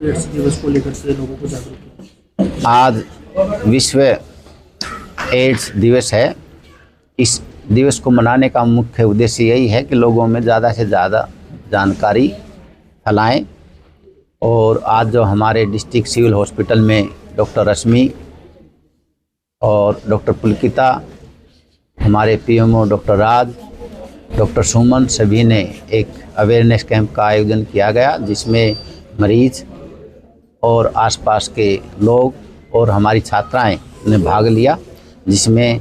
Ads दिवस को लेकर से लोगों को जागरूक किया। आज विश्व एड्स दिवस है। इस दिवस को मनाने का मुख्य उद्देश्य यही है कि लोगों में ज़्यादा से ज़्यादा जानकारी फैलाएं। और आज जो हमारे डिस्ट्रिक्ट सिविल हॉस्पिटल में डॉक्टर रश्मि और डॉक्टर पुलकिता, हमारे पीएमओ डॉक्टर राज, डॉक्टर सुमन, सभी ने एक अवेयरनेस कैंप का आयोजन किया गया, जिसमें मरीज और आसपास के लोग और हमारी छात्राएं ने भाग लिया। जिसमें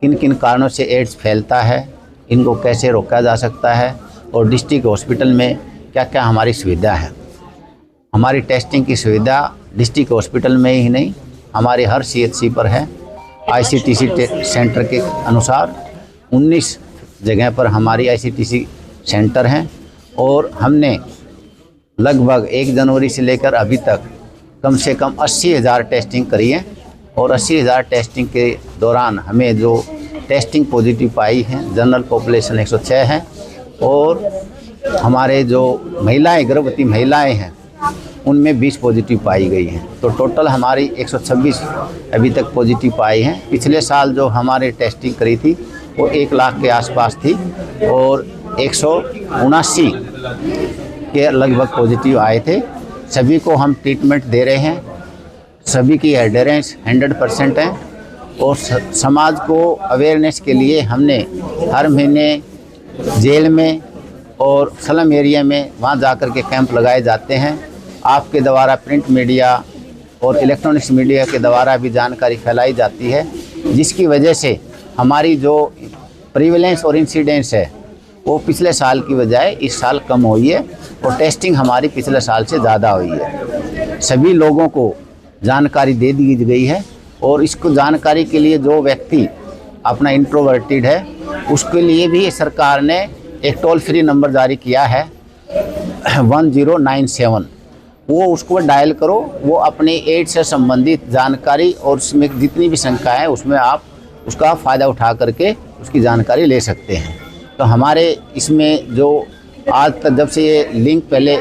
किन किन कारणों से एड्स फैलता है, इनको कैसे रोका जा सकता है और डिस्ट्रिक्ट हॉस्पिटल में क्या क्या हमारी सुविधा है। हमारी टेस्टिंग की सुविधा डिस्ट्रिक्ट हॉस्पिटल में ही नहीं, हमारे हर सीएचसी पर है। आईसीटीसी सेंटर के अनुसार 19 जगह पर हमारी आईसीटीसी सेंटर हैं और हमने लगभग 1 जनवरी से लेकर अभी तक कम से कम 80,000 टेस्टिंग करी है। और 80,000 टेस्टिंग के दौरान हमें जो टेस्टिंग पॉजिटिव पाई है, जनरल पॉपुलेशन 106 है और हमारे जो महिलाएं, गर्भवती महिलाएं हैं, उनमें 20 पॉजिटिव पाई गई हैं। तो टोटल हमारी 126 अभी तक पॉजिटिव पाई हैं। पिछले साल जो हमारे टेस्टिंग करी थी वो 1 लाख के आसपास थी और 179 के लगभग पॉजिटिव आए थे। सभी को हम ट्रीटमेंट दे रहे हैं, सभी की एडहेरेंस 100% है। और समाज को अवेयरनेस के लिए हमने हर महीने जेल में और स्लम एरिया में वहाँ जाकर के कैंप लगाए जाते हैं। आपके द्वारा प्रिंट मीडिया और इलेक्ट्रॉनिक्स मीडिया के द्वारा भी जानकारी फैलाई जाती है, जिसकी वजह से हमारी जो प्रीवेलेंस और इंसिडेंस है वो पिछले साल की बजाय इस साल कम हुई है और टेस्टिंग हमारी पिछले साल से ज़्यादा हुई है। सभी लोगों को जानकारी दे दी गई है और इसको जानकारी के लिए जो व्यक्ति अपना इंट्रोवर्टेड है, उसके लिए भी सरकार ने एक टोल फ्री नंबर जारी किया है 1097। वो उसको डायल करो, वो अपने एड्स से संबंधित जानकारी और उसमें जितनी भी शंकाएं हैं उसमें आप उसका फ़ायदा उठा करके उसकी जानकारी ले सकते हैं। तो हमारे इसमें जो आज तक जब से ये पहले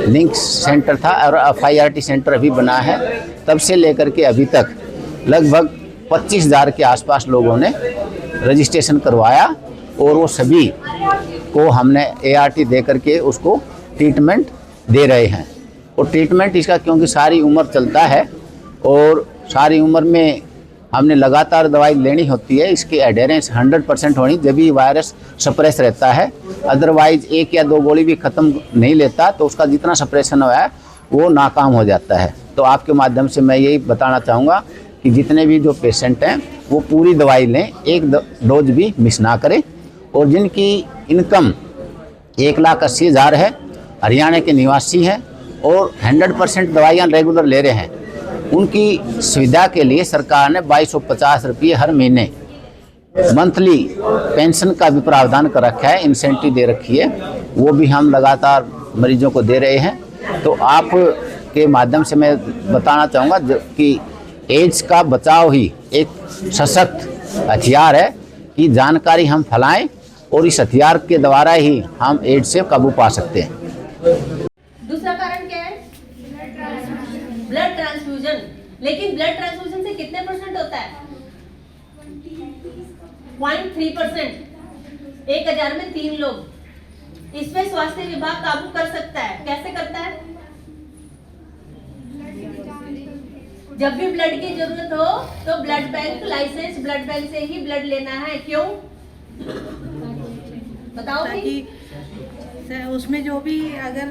लिंक सेंटर था और FIRT सेंटर अभी बना है, तब से लेकर के अभी तक लगभग 25,000 के आसपास लोगों ने रजिस्ट्रेशन करवाया और वो सभी को हमने ART दे करके उसको ट्रीटमेंट दे रहे हैं। और ट्रीटमेंट इसका क्योंकि सारी उम्र चलता है और सारी उम्र में हमने लगातार दवाई लेनी होती है, इसकी एडहेरेंस 100% होनी, जब भी वायरस सप्रेस रहता है। अदरवाइज 1 या 2 गोली भी ख़त्म नहीं लेता तो उसका जितना सप्रेशन हुआ है वो नाकाम हो जाता है। तो आपके माध्यम से मैं यही बताना चाहूँगा कि जितने भी जो पेशेंट हैं वो पूरी दवाई लें, 1 डोज भी मिस ना करें। और जिनकी इनकम 1,80,000 है, हरियाणा के निवासी हैं और 100% दवाइयाँ रेगुलर ले रहे हैं, उनकी सुविधा के लिए सरकार ने 2250 रुपये हर महीने मंथली पेंशन का भी प्रावधान कर रखा है, इंसेंटिव दे रखी है। वो भी हम लगातार मरीजों को दे रहे हैं। तो आप के माध्यम से मैं बताना चाहूँगा कि एड्स का बचाव ही एक सशक्त हथियार है कि जानकारी हम फैलाएं और इस हथियार के द्वारा ही हम एड्स से काबू पा सकते हैं। दूसरा कारण क्या है? Blood transfusion. लेकिन ब्लड ट्रांसफ्यूजन से कितने % होता है? 0.3%। 1000 में 3 लोग। इसमें स्वास्थ्य विभाग काबू कर सकता है। कैसे करता है? जब भी ब्लड की जरूरत हो तो blood bank, licence blood bank से ही ब्लड लेना है। क्यों? बताओ कि उसमें जो भी अगर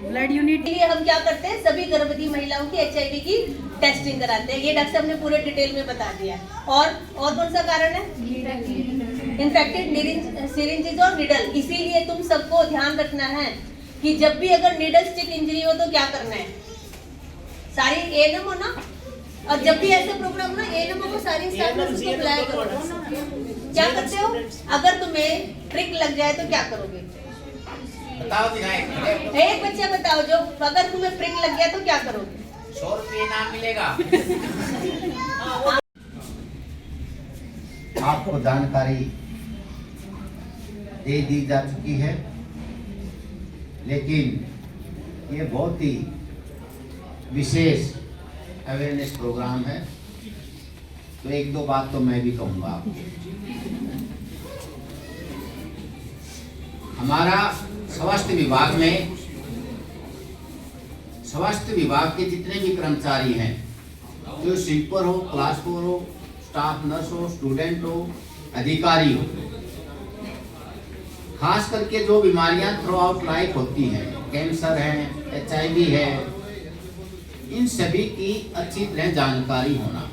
ब्लड यूनिट के लिए हम क्या करते हैं, सभी गर्भवती महिलाओं की HIV की टेस्टिंग कराते हैं। ये डॉक्टर साहब ने पूरे डिटेल में बता दिया। और कौन सा कारण है? इन्फेक्टेड सिरिंजेस और निडल। इसीलिए तुम सबको ध्यान रखना है कि जब भी अगर निडल स्टिक इंजरी हो तो क्या करना है? सारी ANM हो ना, और जब भी ऐसे प्रोग्राम ना ANM को सारी स्टाफ नर्स को बुलाया करो। क्या करते हो? अगर तुम्हें प्रिक लग जाए तो क्या करोगे? एक बच्चा बताओ, जो अगर तुम्हें प्रिक लग गया तो क्या करोगे? 100 रुपये इनाम मिलेगा। आपको जानकारी दे दी जा चुकी है, लेकिन ये बहुत ही विशेष अवेयरनेस प्रोग्राम है, तो एक दो बात तो मैं भी कहूँगा। हमारा स्वास्थ्य विभाग के जितने भी कर्मचारी हैं, जो स्वीपर हो, क्लास 4 हो, स्टाफ नर्स हो, स्टूडेंट हो, अधिकारी हो, खास करके जो बीमारियां थ्रू आउट लाइफ होती हैं, कैंसर है, HIV है, इन सभी की अच्छी तरह जानकारी होना।